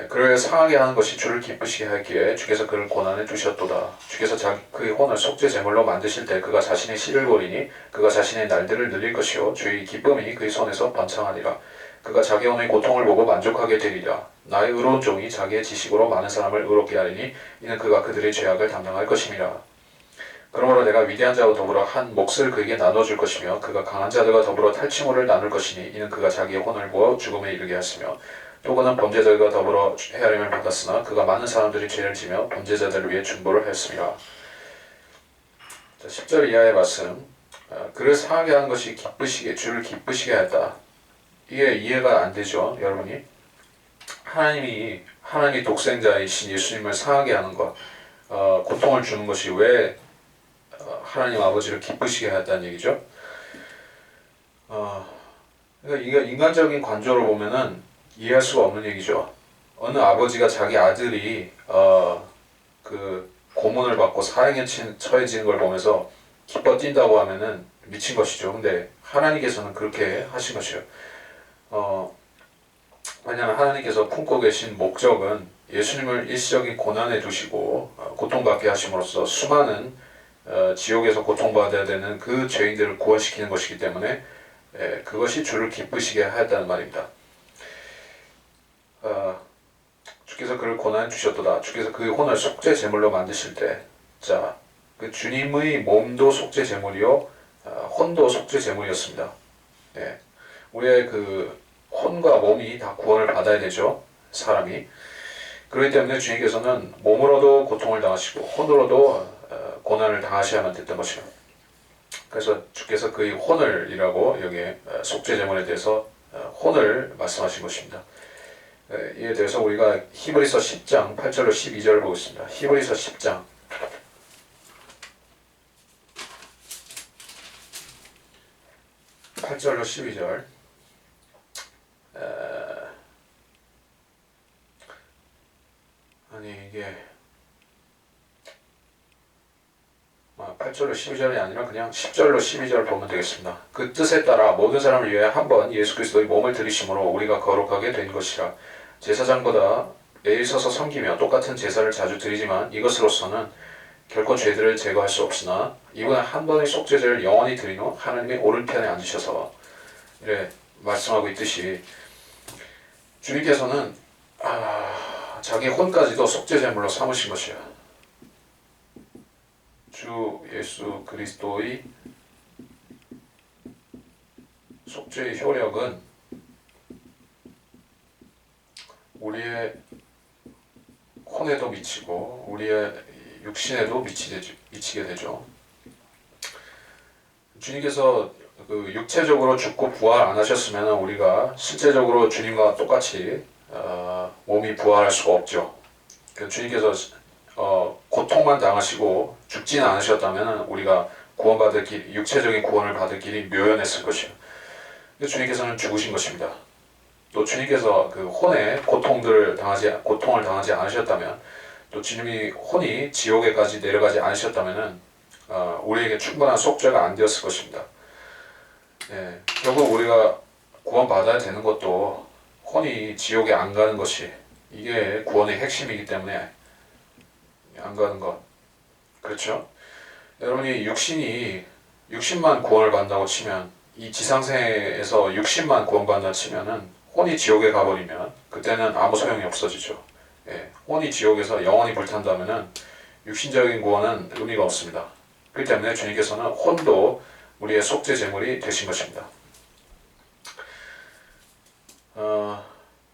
그를 상하게 하는 것이 주를 기쁘시게 하기에 주께서 그를 고난에 두셨도다. 주께서 그의 혼을 속죄 제물로 만드실 때 그가 자신의 씨를 보리니 그가 자신의 날들을 늘릴 것이요 주의 기쁨이 그의 손에서 번창하리라. 그가 자기 혼의 고통을 보고 만족하게 되리라. 나의 의로운 종이 자기의 지식으로 많은 사람을 의롭게 하리니 이는 그가 그들의 죄악을 담당할 것임이라. 그러므로 내가 위대한 자와 더불어 한 몫을 그에게 나눠줄 것이며 그가 강한 자들과 더불어 탈취물을 나눌 것이니 이는 그가 자기의 혼을 부어 죽음에 이르게 하시며 또 그는 범죄자들과 더불어 헤아림을 받았으나 그가 많은 사람들이 죄를 지며 범죄자들을 위해 중보를 하였습니다. 10절 이하의 말씀 그를 상하게 하는 것이 주를 기쁘시게 하였다. 이게 이해가 안 되죠, 여러분이? 하나님이 독생자이신 예수님을 상하게 하는 것, 고통을 주는 것이 왜 하나님 아버지를 기쁘시게 하였다는 얘기죠? 그러니까 이게 인간적인 관조로 보면은 이해할 수가 없는 얘기죠. 어느 아버지가 자기 아들이 그 고문을 받고 사형에 처해지는 걸 보면서 기뻐 뛴다고 하면은 미친 것이죠. 근데 하나님께서는 그렇게 하신 것이에요. 왜냐하면 하나님께서 품고 계신 목적은 예수님을 일시적인 고난에 두시고 고통받게 하심으로써 수많은 지옥에서 고통받아야 되는 그 죄인들을 구원시키는 것이기 때문에 그것이 주를 기쁘시게 하였다는 말입니다. 주께서 그를 고난에 주셨도다. 주께서 그의 혼을 속죄 제물로 만드실 때, 그 주님의 몸도 속죄 제물이요, 혼도 속죄 제물이었습니다. 우리의 그 혼과 몸이 다 구원을 받아야 되죠, 사람이. 그렇기 때문에 주님께서는 몸으로도 고통을 당하시고 혼으로도 고난을 당하셔야만 됐던 것이요. 그래서 주께서 그의 혼을이라고 여기에 속죄 제물에 대해서 혼을 말씀하신 것입니다. 이에 대해서 우리가 히브리서 10장 8절로 12절을 보겠습니다. 히브리서 10장 8절로 12절 이게 8절로 12절이 아니라 그냥 10절로 12절을 보면 되겠습니다. 그 뜻에 따라 모든 사람을 위해 한 번 예수 그리스도의 몸을 들이심으로 우리가 거룩하게 된 것이라. 제사장보다 매일 서서 섬기며 똑같은 제사를 자주 드리지만 이것으로서는 결코 죄들을 제거할 수 없으나 이번에 한 번의 속죄제를 영원히 드린 후 하나님의 오른편에 앉으셔서 이래 말씀하고 있듯이 주님께서는 자기 혼까지도 속죄제물로 삼으신 것이야. 주 예수 그리스도의 속죄의 효력은 우리의 혼에도 미치고 우리의 육신에도 미치게 되죠. 주님께서 그 육체적으로 죽고 부활 안 하셨으면 우리가 실제적으로 주님과 똑같이 몸이 부활할 수가 없죠. 주님께서 고통만 당하시고 죽지는 않으셨다면 우리가 구원받을 길, 육체적인 구원을 받을 길이 묘연했을 것이요. 주님께서는 죽으신 것입니다. 또 주님께서 그 혼의 고통을 당하지 않으셨다면, 또 주님이 혼이 지옥에까지 내려가지 않으셨다면은 우리에게 충분한 속죄가 안 되었을 것입니다. 예, 결국 우리가 구원받아야 되는 것도 혼이 지옥에 안 가는 것이 이게 구원의 핵심이기 때문에 안 가는 것. 그렇죠? 여러분이 육신만 구원을 받는다고 치면, 이 지상세에서 육신만 구원받는다 치면은 혼이 지옥에 가버리면 그때는 아무 소용이 없어지죠. 예, 혼이 지옥에서 영원히 불탄다면은 육신적인 구원은 의미가 없습니다. 그렇기 때문에 주님께서는 혼도 우리의 속죄 제물이 되신 것입니다.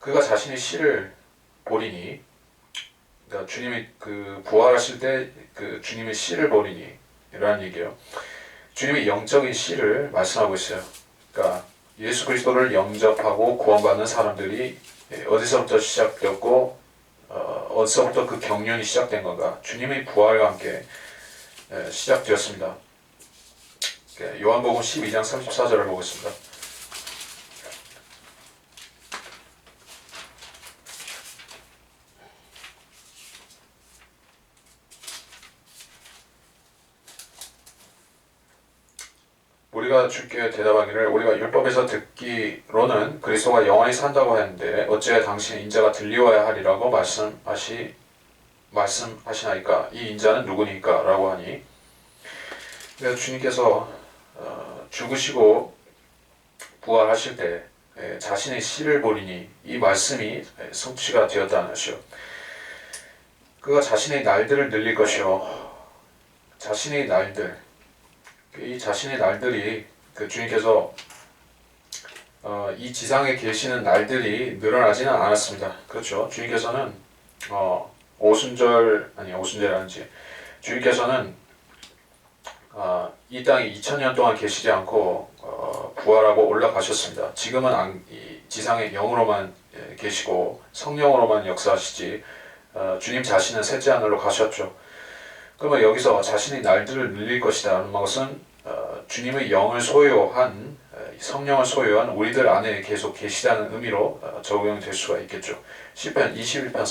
그가 자신의 씨를 보리니, 그러니까 주님이 그 부활하실 때 그 주님의 씨를 보리니 이라는 얘기예요. 주님의 영적인 씨를 말씀하고 있어요. 그러니까 예수 그리스도를 영접하고 구원받는 사람들이 어디서부터 시작되었고 어디서부터 그 경륜이 시작된 건가? 주님의 부활과 함께 시작되었습니다. 요한복음 12장 34절을 보겠습니다. 우리가 주께 대답하기를 우리가 율법에서 듣기로는 그리스도가 영원히 산다고 했는데 어찌해 당신의 인자가 들리어야 하리라고 말씀하시나이까? 이 인자는 누구니까? 라고 하니, 그래서 주님께서 죽으시고 부활하실 때 자신의 씨를 보리니 이 말씀이 성취가 되었다는 것이요. 그가 자신의 날들을 늘릴 것이요. 자신의 날들, 이 자신의 날들이 그 주님께서 이 지상에 계시는 날들이 늘어나지는 않았습니다. 그렇죠. 주님께서는 오순절이라는지 주님께서는 이 땅에 2000년 동안 계시지 않고 부활하고 올라가셨습니다. 지금은 이 지상에 영으로만 계시고 성령으로만 역사하시지 주님 자신은 셋째 하늘로 가셨죠. 그러면 여기서 자신의 날들을 늘릴 것이라는 것은 주님의 영을 소유한, 성령을 소유한 우리들 안에 계속 계시다는 의미로 적용될 수가 있겠죠. 시편 21편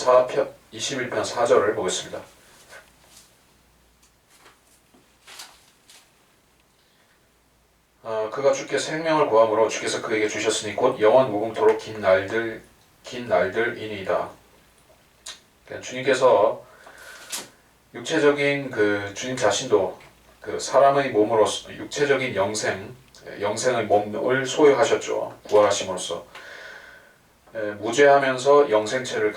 4절을 보겠습니다. 그가 주께 생명을 구함으로 주께서 그에게 주셨으니 곧 영원 무궁토록 긴 날들이니이다. 주님께서 육체적인 그 주님 자신도 그 사람의 몸으로서 육체적인 영생의 몸을 소유하셨죠. 부활하심으로써 무죄하면서 영생체를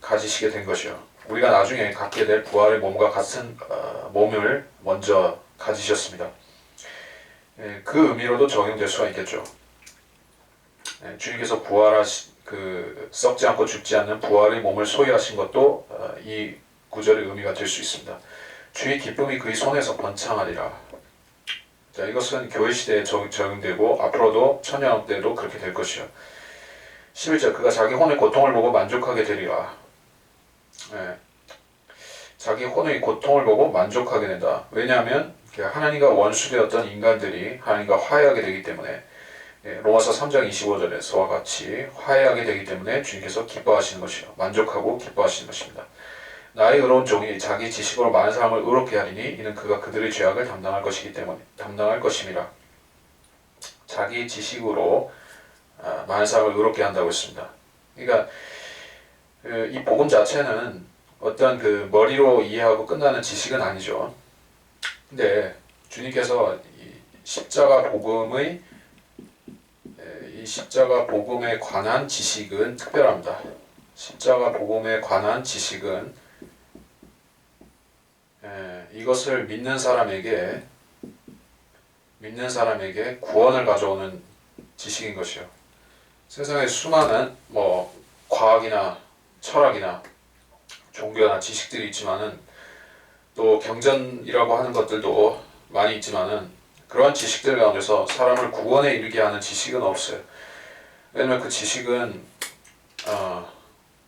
가지시게 된 것이요. 우리가 나중에 갖게 될 부활의 몸과 같은 몸을 먼저 가지셨습니다. 그 의미로도 적용될 수가 있겠죠. 주님께서 썩지 않고 죽지 않는 부활의 몸을 소유하신 것도 이 구절의 의미가 될 수 있습니다. 주의 기쁨이 그의 손에서 번창하리라. 자, 이것은 교회 시대에 적용되고 앞으로도 천년 때도 그렇게 될 것이요. 11절 그가 자기 혼의 고통을 보고 만족하게 되리라. 자기 혼의 고통을 보고 만족하게 된다. 왜냐하면 하나님과 원수되었던 인간들이 하나님과 화해하게 되기 때문에, 로마서 3장 25절에서와 같이 화해하게 되기 때문에 주님께서 기뻐하시는 것이요. 만족하고 기뻐하시는 것입니다. 나의 의로운 종이 자기 지식으로 많은 사람을 의롭게 하리니 이는 그가 그들의 죄악을 담당할 것임이라. 자기 지식으로 많은 사람을 의롭게 한다고 했습니다. 그러니까 이 복음 자체는 어떤 그 머리로 이해하고 끝나는 지식은 아니죠. 근데 주님께서 이 십자가 복음에 관한 지식은 특별합니다. 십자가 복음에 관한 지식은 이것을 믿는 사람에게 구원을 가져오는 지식인 것이요. 세상에 수많은 과학이나 철학이나 종교나 지식들이 있지만은 또 경전이라고 하는 것들도 많이 있지만은 그러한 지식들 가운데서 사람을 구원에 이르게 하는 지식은 없어요. 왜냐면 그 지식은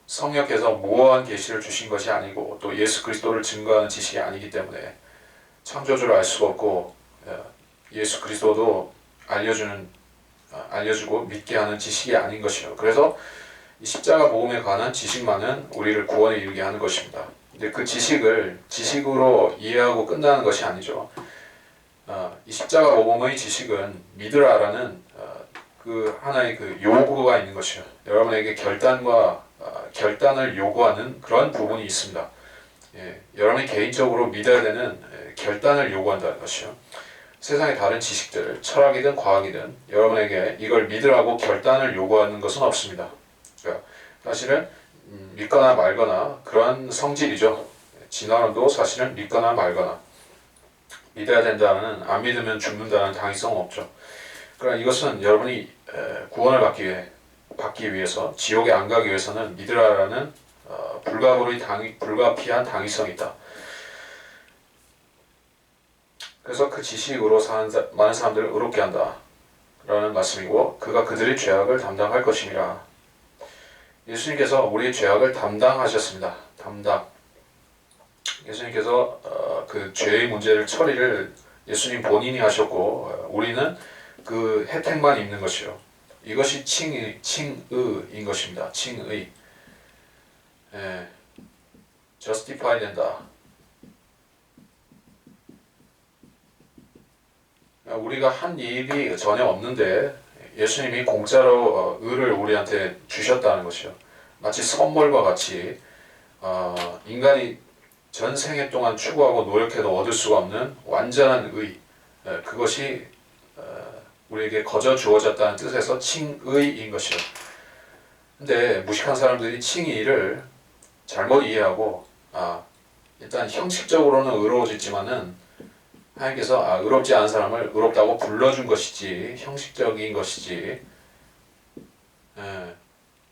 성령께서 무어한 계시를 주신 것이 아니고 또 예수 그리스도를 증거하는 지식이 아니기 때문에 창조주를 알 수가 없고 예수 그리스도도 알려주고 믿게 하는 지식이 아닌 것이요. 그래서 이 십자가 복음에 관한 지식만은 우리를 구원에 이르게 하는 것입니다. 근데 그 지식을 지식으로 이해하고 끝나는 것이 아니죠. 이 십자가 복음의 지식은 믿으라라는 그 하나의 그 요구가 있는 것이요. 여러분에게 결단을 요구하는 그런 부분이 있습니다. 여러분이 개인적으로 믿어야 되는 결단을 요구한다는 것이요. 세상의 다른 지식들, 철학이든 과학이든 여러분에게 이걸 믿으라고 결단을 요구하는 것은 없습니다. 그러니까 사실은 믿거나 말거나 그런 성질이죠. 진화론도 사실은 믿거나 말거나 믿어야 된다는 안 믿으면 죽는다는 당위성은 없죠. 그러나 이것은 여러분이 구원을 받기 위해서 지옥에 안 가기 위해서는 믿으라라는 불가피한 당위성이 있다. 그래서 그 지식으로 많은 사람들을 의롭게 한다 라는 말씀이고 그가 그들의 죄악을 담당할 것임이라. 예수님께서 우리의 죄악을 담당하셨습니다. 예수님께서 그 죄의 문제를 처리를 예수님 본인이 하셨고 우리는 그 혜택만 입는 것이요. 이것이 칭의인 것입니다. 칭의. justify 된다. 우리가 한 일이 전혀 없는데 예수님이 공짜로 의를 우리한테 주셨다는 것이요. 마치 선물과 같이 인간이 전 생애 동안 추구하고 노력해도 얻을 수가 없는 완전한 의, 그것이 우리에게 거저 주어졌다는 뜻에서 칭의인 것이요. 근데 무식한 사람들이 칭의를 잘못 이해하고 일단 형식적으로는 의로워졌지만은 하나님께서 의롭지 않은 사람을 의롭다고 불러준 것이지 형식적인 것이지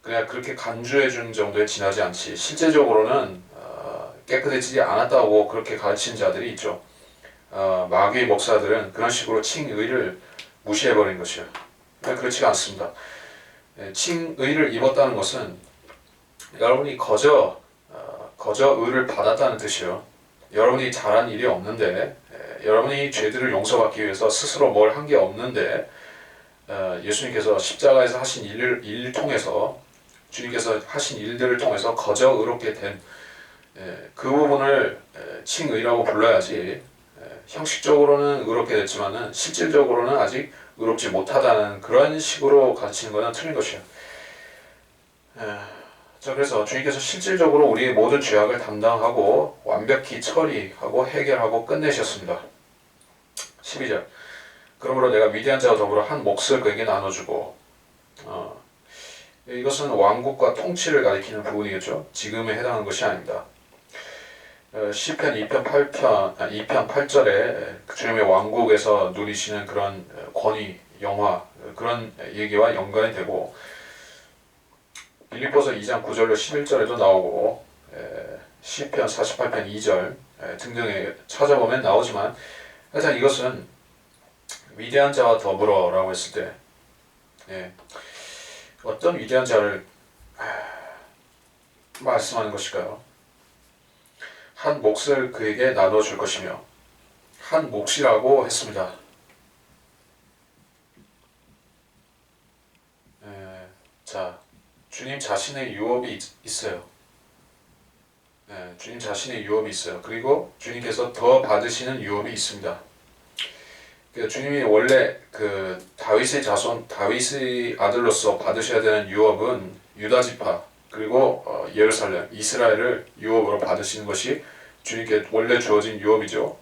그냥 그렇게 간주해 준 정도에 지나지 않지 실제적으로는 깨끗해지지 않았다고 그렇게 가르치는 자들이 있죠. 마귀의 목사들은 그런 식으로 칭의를 무시해버린 것이요. 그렇지가 않습니다. 칭의를 입었다는 것은 여러분이 거저 의를 받았다는 뜻이요. 여러분이 잘한 일이 없는데 여러분이 죄들을 용서받기 위해서 스스로 뭘 한 게 없는데 예수님께서 십자가에서 하신 일을 통해서 주님께서 하신 일들을 통해서 거저 의롭게 된 그 부분을 칭의라고 불러야지 형식적으로는 의롭게 됐지만은 실질적으로는 아직 의롭지 못하다는 그런 식으로 가르치는 것은 틀린 것이에요. 자, 그래서 주님께서 실질적으로 우리의 모든 죄악을 담당하고 완벽히 처리하고 해결하고 끝내셨습니다. 12절. 그러므로 내가 위대한 자와 더불어 한 몫을 그에게 나눠주고 이것은 왕국과 통치를 가리키는 부분이겠죠. 지금에 해당하는 것이 아닙니다. 시편 2편 8절에 주님의 왕국에서 누리시는 그런 권위, 영화 그런 얘기와 연관이 되고 빌립보서 2장 9절로 11절에도 나오고 시편 48편 2절 등등에 찾아보면 나오지만 하여튼 이것은 위대한 자와 더불어라고 했을 때 어떤 위대한 자를 말씀하는 것일까요? 한 몫을 그에게 나눠줄 것이며 한 몫이라고 했습니다. 자, 주님 자신의 유업이 있어요. 주님 자신의 유업이 있어요. 그리고 주님께서 더 받으시는 유업이 있습니다. 주님이 원래 그 다윗의 아들로서 받으셔야 되는 유업은 유다 지파 그리고 예루살렘, 이스라엘을 유업으로 받으시는 것이 주님께 원래 주어진 유업이죠.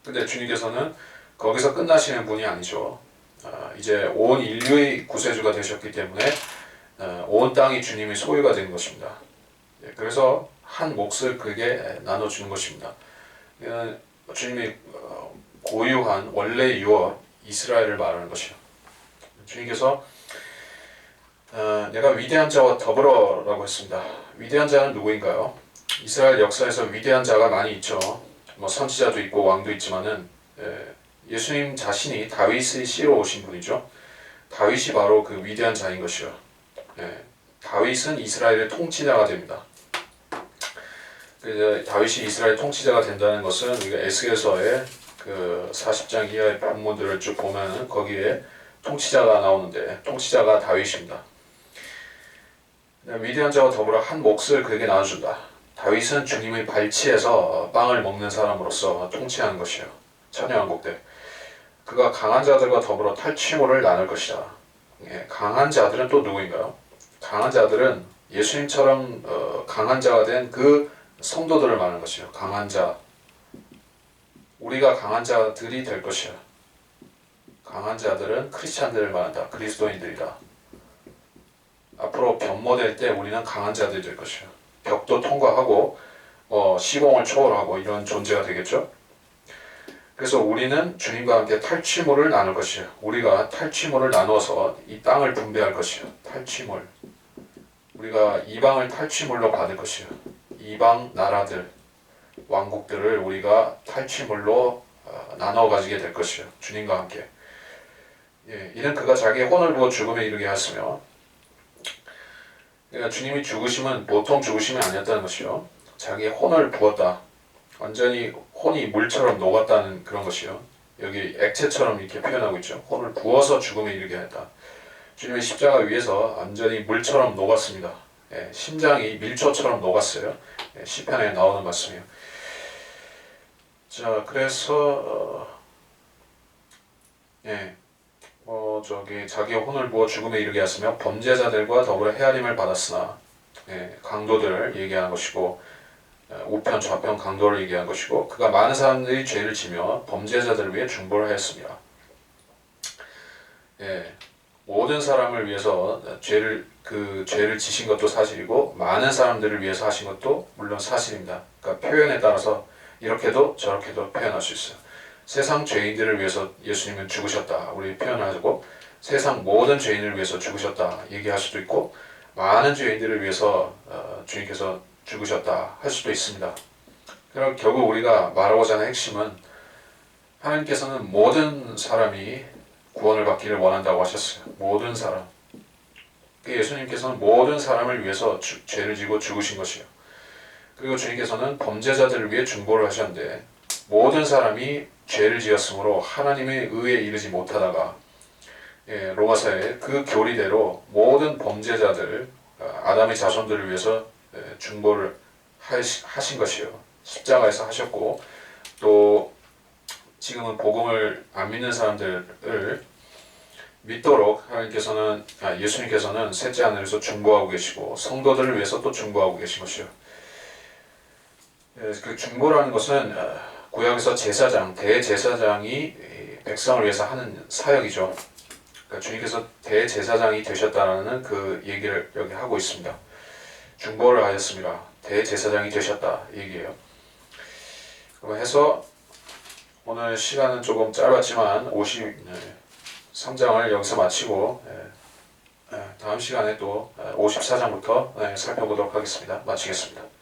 근데 주님께서는 거기서 끝나시는 분이 아니죠. 이제 온 인류의 구세주가 되셨기 때문에 온 땅이 주님의 소유가 된 것입니다. 그래서 한 몫을 그에게 나눠주는 것입니다. 주님이 고유한 원래 유업 이스라엘을 말하는 것이요. 주님께서 내가 위대한 자와 더불어라고 했습니다. 위대한 자는 누구인가요? 이스라엘 역사에서 위대한 자가 많이 있죠. 선지자도 있고 왕도 있지만은 예수님 자신이 다윗의 씨로 오신 분이죠. 다윗이 바로 그 위대한 자인 것이요. 다윗은 이스라엘의 통치자가 됩니다. 그래서 다윗이 이스라엘 통치자가 된다는 것은 우리가 에스겔서에 그 40장 이하의 본문들을 쭉 보면은 거기에 통치자가 나오는데 통치자가 다윗입니다. 위대한 자와 더불어 한 몫을 그에게 나눠준다. 다윗은 주님의 발치에서 빵을 먹는 사람으로서 통치하는 것이요. 찬양한곡들. 그가 강한 자들과 더불어 탈취물을 나눌 것이다. 예, 강한 자들은 또 누구인가요? 강한 자들은 예수님처럼 강한 자가 된 그 성도들을 말하는 것이요. 강한 자. 우리가 강한 자들이 될 것이요. 강한 자들은 크리스찬들을 말한다. 그리스도인들이다. 앞으로 변모될 때 우리는 강한 자들이 될 것이요. 벽도 통과하고 시공을 초월하고 이런 존재가 되겠죠. 그래서 우리는 주님과 함께 탈취물을 나눌 것이요. 우리가 탈취물을 나눠서 이 땅을 분배할 것이요. 탈취물. 우리가 이방을 탈취물로 받을 것이요. 이방 나라들, 왕국들을 우리가 탈취물로 나눠 가지게 될 것이요. 주님과 함께. 예, 이는 그가 자기의 혼을 부어 죽음에 이르게 하였으며, 그러니까 주님이 죽으심은 보통 죽으심이 아니었다는 것이요. 자기의 혼을 부었다. 완전히 혼이 물처럼 녹았다는 그런 것이요. 여기 액체처럼 이렇게 표현하고 있죠. 혼을 부어서 죽음에 이르게 했다. 주님의 십자가 위에서 완전히 물처럼 녹았습니다. 예, 심장이 밀초처럼 녹았어요. 예, 시편에 나오는 말씀이에요. 자, 그래서 자기의 혼을 부어 죽음에 이르게 하였으며 범죄자들과 더불어 헤아림을 받았으나, 예, 강도들을 얘기하는 것이고, 우편 좌편 강도를 얘기하는 것이고, 그가 많은 사람들이 죄를 지며 범죄자들을 위해 중보를 하였습니다. 예, 모든 사람을 위해서 죄를 지신 것도 사실이고 많은 사람들을 위해서 하신 것도 물론 사실입니다. 그러니까 표현에 따라서 이렇게도 저렇게도 표현할 수 있어요. 세상 죄인들을 위해서 예수님은 죽으셨다 우리 표현하고, 세상 모든 죄인을 위해서 죽으셨다 얘기할 수도 있고, 많은 죄인들을 위해서 주님께서 죽으셨다 할 수도 있습니다. 그럼 결국 우리가 말하고자 하는 핵심은, 하나님께서는 모든 사람이 구원을 받기를 원한다고 하셨어요. 모든 사람. 예수님께서는 모든 사람을 위해서 죄를 지고 죽으신 것이요. 그리고 주님께서는 범죄자들을 위해 중보를 하셨는데, 모든 사람이 죄를 지었으므로 하나님의 의에 이르지 못하다가, 로마서의 그 교리대로 모든 범죄자들, 아담의 자손들을 위해서 중보를 하신 것이요. 십자가에서 하셨고, 또 지금은 복음을 안 믿는 사람들을 믿도록 예수님께서는 셋째 하늘에서 중보하고 계시고, 성도들을 위해서 또 중보하고 계신 것이요. 그 중보라는 것은 구약에서 대제사장이 백성을 위해서 하는 사역이죠. 그러니까 주님께서 대제사장이 되셨다는 그 얘기를 여기 하고 있습니다. 중보를 하였습니다. 대제사장이 되셨다 얘기예요. 그럼 해서 오늘 시간은 조금 짧았지만 53장을 여기서 마치고, 다음 시간에 또 54장부터 살펴보도록 하겠습니다. 마치겠습니다.